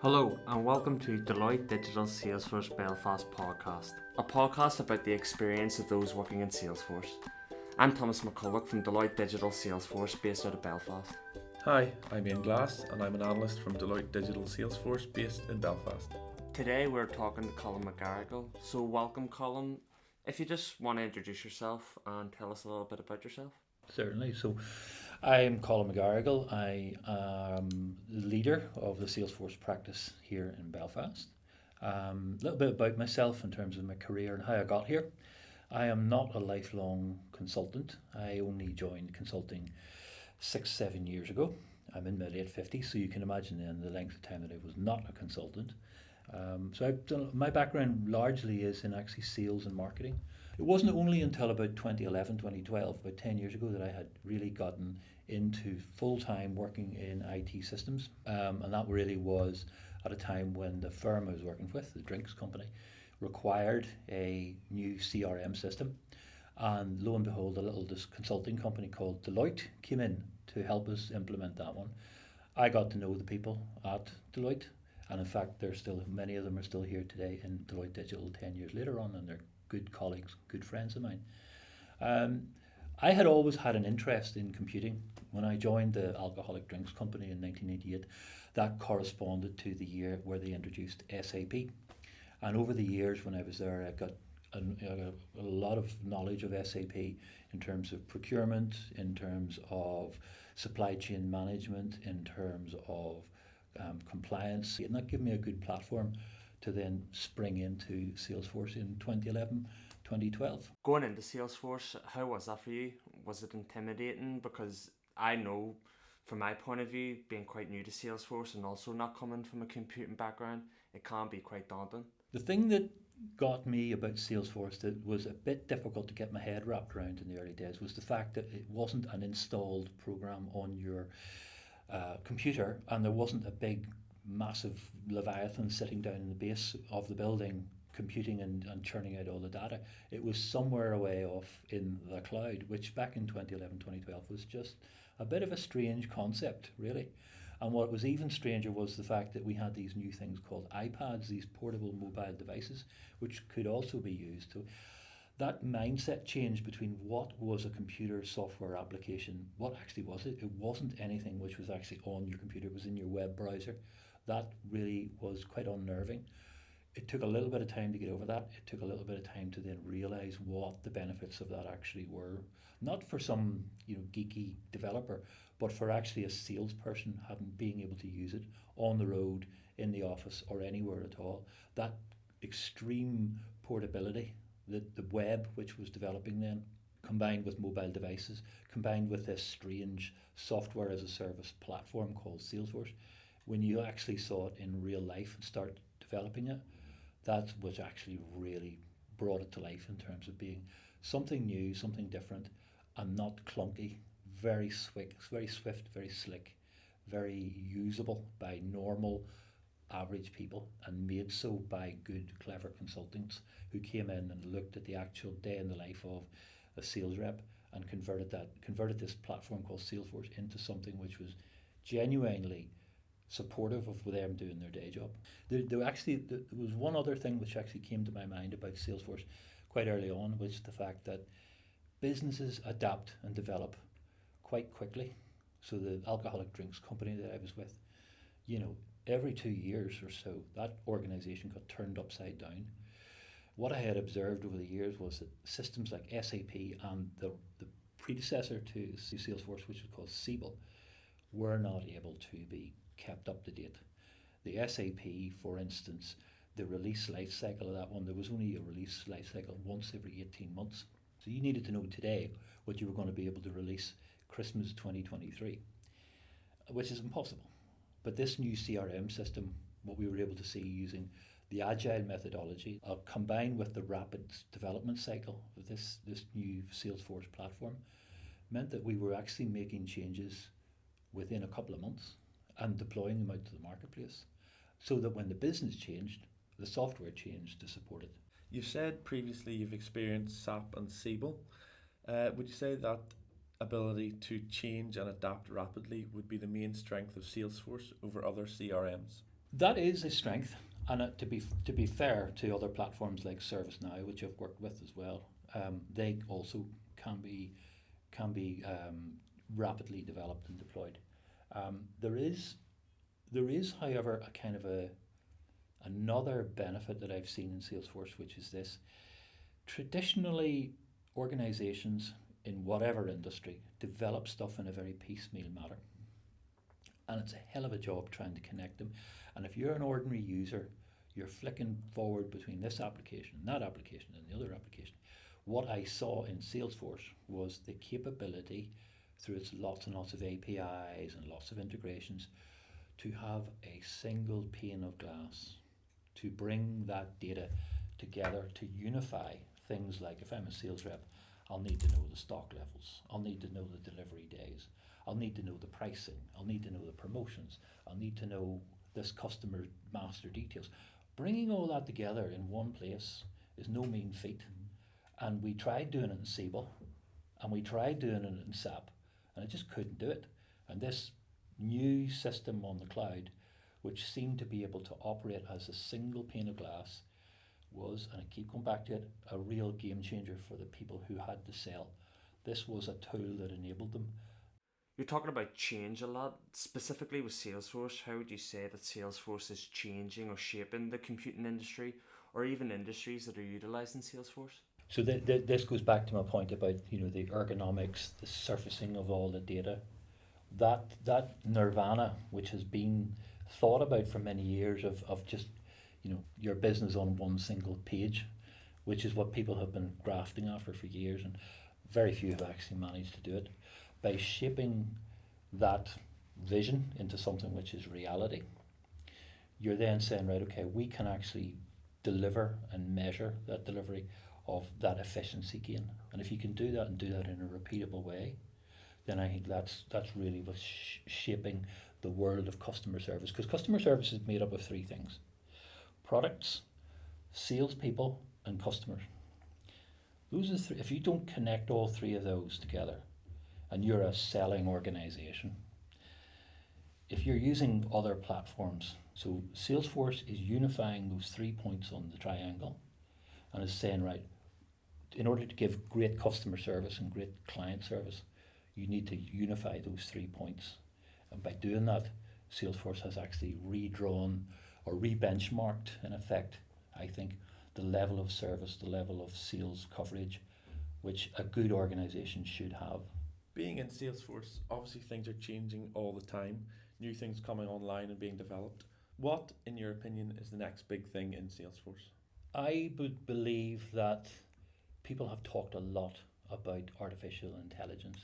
Hello and welcome to Deloitte Digital Salesforce Belfast podcast, a podcast about the experience of those working in Salesforce. I'm Thomas McCulloch from Deloitte Digital Salesforce based out of Belfast. Hi, I'm Ian Glass and I'm an analyst from Deloitte Digital Salesforce based in Belfast. Today we're talking to Colin McGarrigle, so welcome Colin. If you just want to introduce yourself and tell us a little bit about yourself. Certainly. So I'm Colin McGarrigle. I am the leader of the Salesforce practice here in Belfast. A little bit about myself in terms of my career and how I got here. I am not a lifelong consultant. I only joined consulting 6-7 years ago. I'm in my late 50s, so you can imagine then the length of time that I was not a consultant. My background largely is in actually sales and marketing. It wasn't only until about 2011, 2012, about 10 years ago, that I had really gotten into full-time working in IT systems. And that really was at a time when the firm I was working with, the drinks company, required a new CRM system. And lo and behold, this consulting company called Deloitte came in to help us implement that one. I got to know the people at Deloitte. And in fact, many of them are still here today in Deloitte Digital 10 years later on, and they're good colleagues, good friends of mine. I had always had an interest in computing. When I joined the alcoholic drinks company in 1988, that corresponded to the year where they introduced SAP. And over the years when I was there, I got a lot of knowledge of SAP in terms of procurement, in terms of supply chain management, in terms of compliance, and that gave me a good platform to then spring into Salesforce in 2011, 2012. Going into Salesforce, how was that for you? Was it intimidating? Because I know from my point of view, being quite new to Salesforce and also not coming from a computing background, it can be quite daunting. The thing that got me about Salesforce that was a bit difficult to get my head wrapped around in the early days was the fact that it wasn't an installed program on your computer, and there wasn't a big massive leviathan sitting down in the base of the building computing and churning out all the data. It was somewhere away off in the cloud, which back in 2011, 2012 was just a bit of a strange concept, really. And what was even stranger was the fact that we had these new things called iPads, these portable mobile devices, which could also be used. So that mindset change between what was a computer software application, what actually was it? It wasn't anything which was actually on your computer, it was in your web browser. That really was quite unnerving. It took a little bit of time to get over that. It took a little bit of time to then realize what the benefits of that actually were. Not for some geeky developer, but for actually a salesperson being able to use it on the road, in the office, or anywhere at all. That extreme portability, the web which was developing then, combined with mobile devices, combined with this strange software as a service platform called Salesforce, when you actually saw it in real life and start developing it, that was actually really brought it to life in terms of being something new, something different, and not clunky, very swift, very slick, very usable by normal average people, and made so by good, clever consultants who came in and looked at the actual day in the life of a sales rep and converted this platform called Salesforce into something which was genuinely supportive of them doing their day job. There was one other thing which actually came to my mind about Salesforce quite early on, which is the fact that businesses adapt and develop quite quickly. So the alcoholic drinks company that I was with, every 2 years or so, that organization got turned upside down. What I had observed over the years was that systems like SAP and the predecessor to Salesforce, which was called Siebel, were not able to be kept up to date. The SAP, for instance, the release life cycle of that one, there was only a release life cycle once every 18 months. So you needed to know today what you were going to be able to release Christmas 2023, which is impossible. But this new CRM system, what we were able to see using the agile methodology, combined with the rapid development cycle of this new Salesforce platform, meant that we were actually making changes within a couple of months and deploying them out to the marketplace, so that when the business changed, the software changed to support it. You've said previously you've experienced SAP and Siebel. Would you say that ability to change and adapt rapidly would be the main strength of Salesforce over other CRMs? That is a strength, and to be fair to other platforms like ServiceNow, which I've worked with as well, they also can be rapidly developed and deployed. There is, however, a kind of another benefit that I've seen in Salesforce, which is this: traditionally, organizations in whatever industry develop stuff in a very piecemeal manner, and it's a hell of a job trying to connect them. And if you're an ordinary user, you're flicking forward between this application and that application and the other application. What I saw in Salesforce was the capability, through its lots and lots of APIs and lots of integrations, to have a single pane of glass to bring that data together, to unify things like, if I'm a sales rep, I'll need to know the stock levels, I'll need to know the delivery days, I'll need to know the pricing, I'll need to know the promotions, I'll need to know this customer master details. Bringing all that together in one place is no mean feat. And we tried doing it in Siebel, and we tried doing it in SAP, and I just couldn't do it. And this new system on the cloud, which seemed to be able to operate as a single pane of glass, was, and I keep going back to it, a real game changer for the people who had to sell. This was a tool that enabled them. You're talking about change a lot, specifically with Salesforce. How would you say that Salesforce is changing or shaping the computing industry, or even industries that are utilising Salesforce? So this goes back to my point about the ergonomics, the surfacing of all the data. That nirvana, which has been thought about for many years, of just your business on one single page, which is what people have been grafting after for years, and very few have actually managed to do it. By shaping that vision into something which is reality, you're then saying, right, okay, we can actually deliver and measure that delivery of that efficiency gain. And if you can do that and do that in a repeatable way, then I think that's really what's shaping the world of customer service. Because customer service is made up of three things: products, salespeople, and customers. Those are three. If you don't connect all three of those together, and you're a selling organization, if you're using other platforms, so Salesforce is unifying those 3 points on the triangle and is saying, right, in order to give great customer service and great client service, you need to unify those 3 points. And by doing that, Salesforce has actually redrawn or re-benchmarked, in effect, I think, the level of service, the level of sales coverage, which a good organization should have. Being in Salesforce, obviously things are changing all the time, new things coming online and being developed. What, in your opinion, is the next big thing in Salesforce? I would believe that people have talked a lot about artificial intelligence.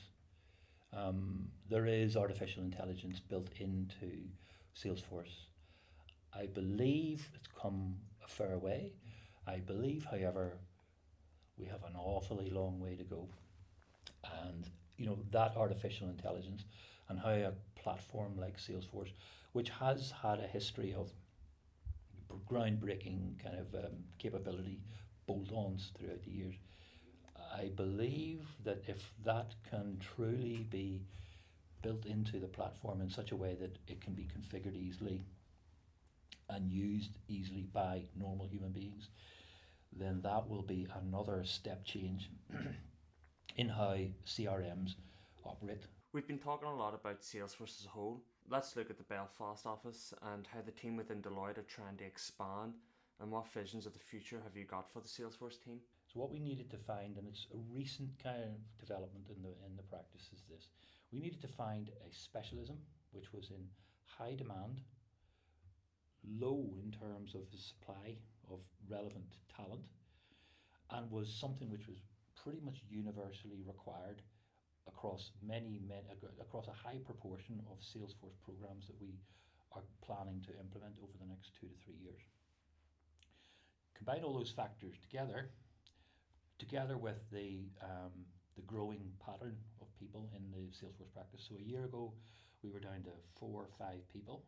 There is artificial intelligence built into Salesforce. I believe it's come a fair way. I believe, however, we have an awfully long way to go. And that artificial intelligence, and how a platform like Salesforce, which has had a history of groundbreaking kind of capability bolt-ons throughout the years, I believe that if that can truly be built into the platform in such a way that it can be configured easily and used easily by normal human beings, then that will be another step change in how CRMs operate. We've been talking a lot about Salesforce as a whole. Let's look at the Belfast office and how the team within Deloitte are trying to expand, and what visions of the future have you got for the Salesforce team? So what we needed to find, and it's a recent kind of development in the practice, is this: we needed to find a specialism which was in high demand, low in terms of the supply of relevant talent, and was something which was pretty much universally required across across a high proportion of Salesforce programs that we are planning to implement over the next 2 to 3 years. Combine all those factors together with the growing pattern of people in the Salesforce practice. So a year ago, we were down to 4 or 5 people.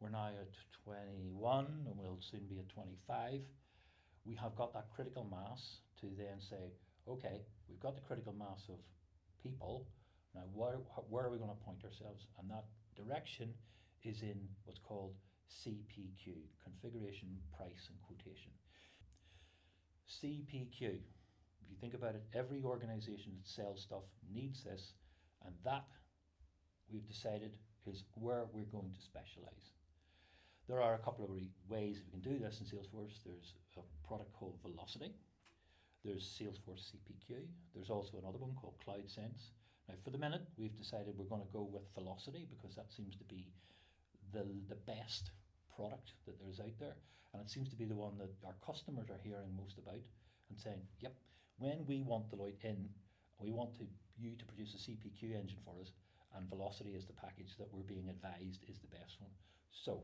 We're now at 21, and we'll soon be at 25. We have got that critical mass to then say, okay, we've got the critical mass of people. Now, where are we going to point ourselves? And that direction is in what's called CPQ, configuration, price and quotation. CPQ, if you think about it, every organization that sells stuff needs this, and that we've decided is where we're going to specialize. There are a couple of ways we can do this in Salesforce. There's a product called Velocity. There's Salesforce CPQ. There's also another one called Cloud Sense. Now, for the minute, we've decided we're going to go with Velocity because that seems to be the best product that there's out there, and it seems to be the one that our customers are hearing most about and saying, yep, when we want Deloitte in, we want you to produce a CPQ engine for us, and Velocity is the package that we're being advised is the best one. So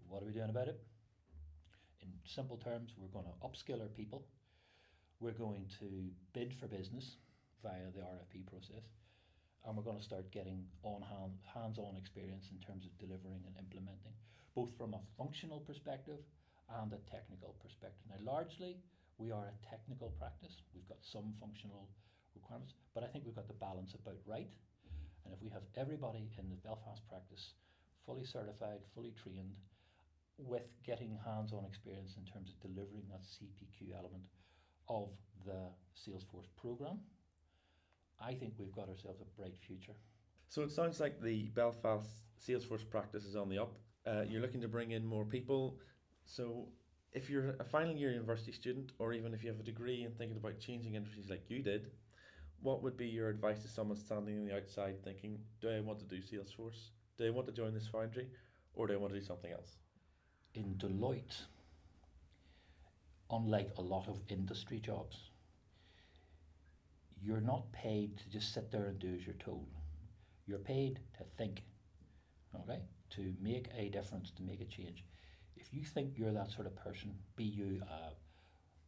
what are we doing about it? In simple terms, we're going to upskill our people. We're going to bid for business via the RFP process, and we're going to start getting hands-on experience in terms of delivering and implementing, both from a functional perspective and a technical perspective. Now, largely, we are a technical practice. We've got some functional requirements, but I think we've got the balance about right. And if we have everybody in the Belfast practice fully certified, fully trained, with getting hands-on experience in terms of delivering that CPQ element of the Salesforce program, I think we've got ourselves a bright future. So it sounds like the Belfast Salesforce practice is on the up. You're looking to bring in more people. So if you're a final year university student, or even if you have a degree and thinking about changing industries like you did, what would be your advice to someone standing on the outside thinking, do I want to do Salesforce? Do I want to join this foundry? Or do I want to do something else? In Deloitte, unlike a lot of industry jobs, you're not paid to just sit there and do as you're told. You're paid to think, okay? To make a difference, to make a change. If you think you're that sort of person, be you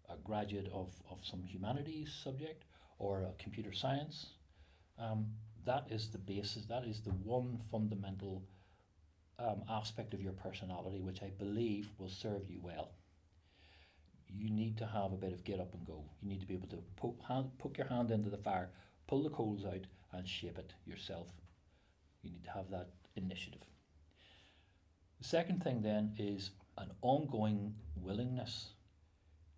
a graduate of some humanities subject or a computer science, that is the basis, that is the one fundamental aspect of your personality which I believe will serve you well. You need to have a bit of get up and go. You need to be able to poke your hand into the fire, pull the coals out and shape it yourself. You need to have that initiative. The second thing then is an ongoing willingness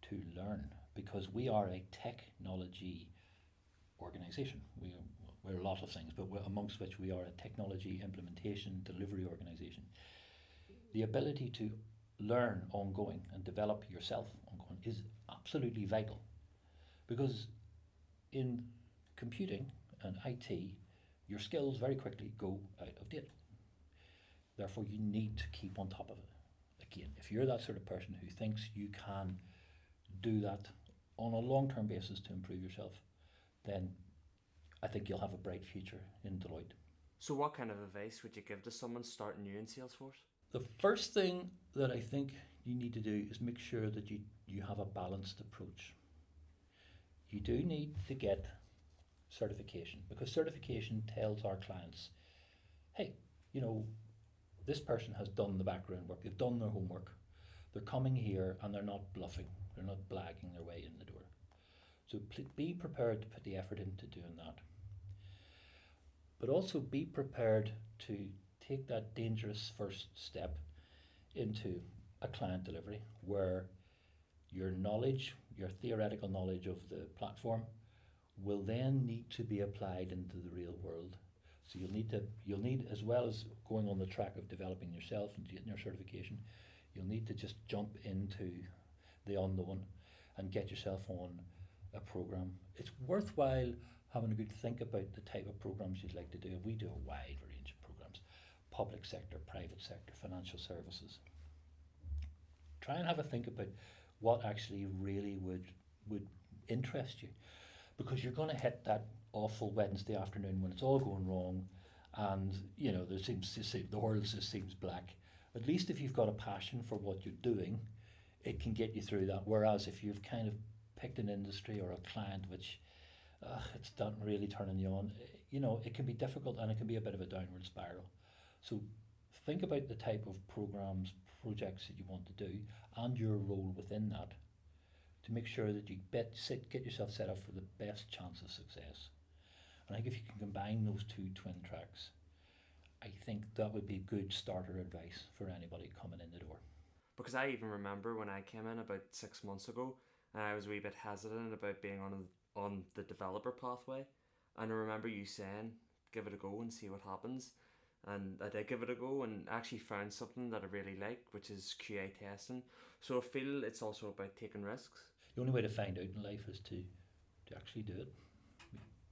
to learn, because we are a technology organization. We're a lot of things, but amongst which we are a technology implementation delivery organization. The ability to learn ongoing and develop yourself ongoing is absolutely vital, because in computing and IT, your skills very quickly go out of date. Therefore, you need to keep on top of it. Again, if you're that sort of person who thinks you can do that on a long-term basis to improve yourself, then I think you'll have a bright future in Deloitte. So what kind of advice would you give to someone starting new in Salesforce? The first thing that I think you need to do is make sure that you have a balanced approach. You do need to get certification, because certification tells our clients, hey, this person has done the background work, they've done their homework, they're coming here and they're not bluffing, they're not blagging their way in the door. So be prepared to put the effort into doing that. But also be prepared to take that dangerous first step into a client delivery where your knowledge, your theoretical knowledge of the platform will then need to be applied into the real world. So you'll need, as well as going on the track of developing yourself and getting your certification, you'll need to just jump into the unknown and get yourself on a program. It's worthwhile having a good think about the type of programs you'd like to do. We do a wide range of programs: public sector, private sector, financial services. Try and have a think about what actually really would interest you, because you're going to hit that awful Wednesday afternoon when it's all going wrong, and the world just seems black. At least if you've got a passion for what you're doing, it can get you through that. Whereas if you've kind of picked an industry or a client which it's not really turning you on, it can be difficult and it can be a bit of a downward spiral. So think about the type of programs, projects that you want to do and your role within that, to make sure that you get yourself set up for the best chance of success. And I think if you can combine those two twin tracks, I think that would be good starter advice for anybody coming in the door. Because I even remember when I came in about 6 months ago, and I was a wee bit hesitant about being on the developer pathway, and I remember you saying, give it a go and see what happens. And I did give it a go and actually found something that I really like, which is QA testing. So I feel it's also about taking risks. The only way to find out in life is to actually do it.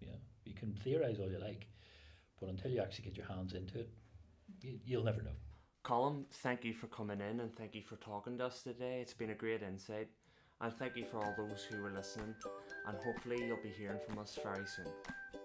Yeah, you can theorise all you like, but until you actually get your hands into it, you'll never know. Colin, thank you for coming in and thank you for talking to us today. It's been a great insight. And thank you for all those who were listening. And hopefully you'll be hearing from us very soon.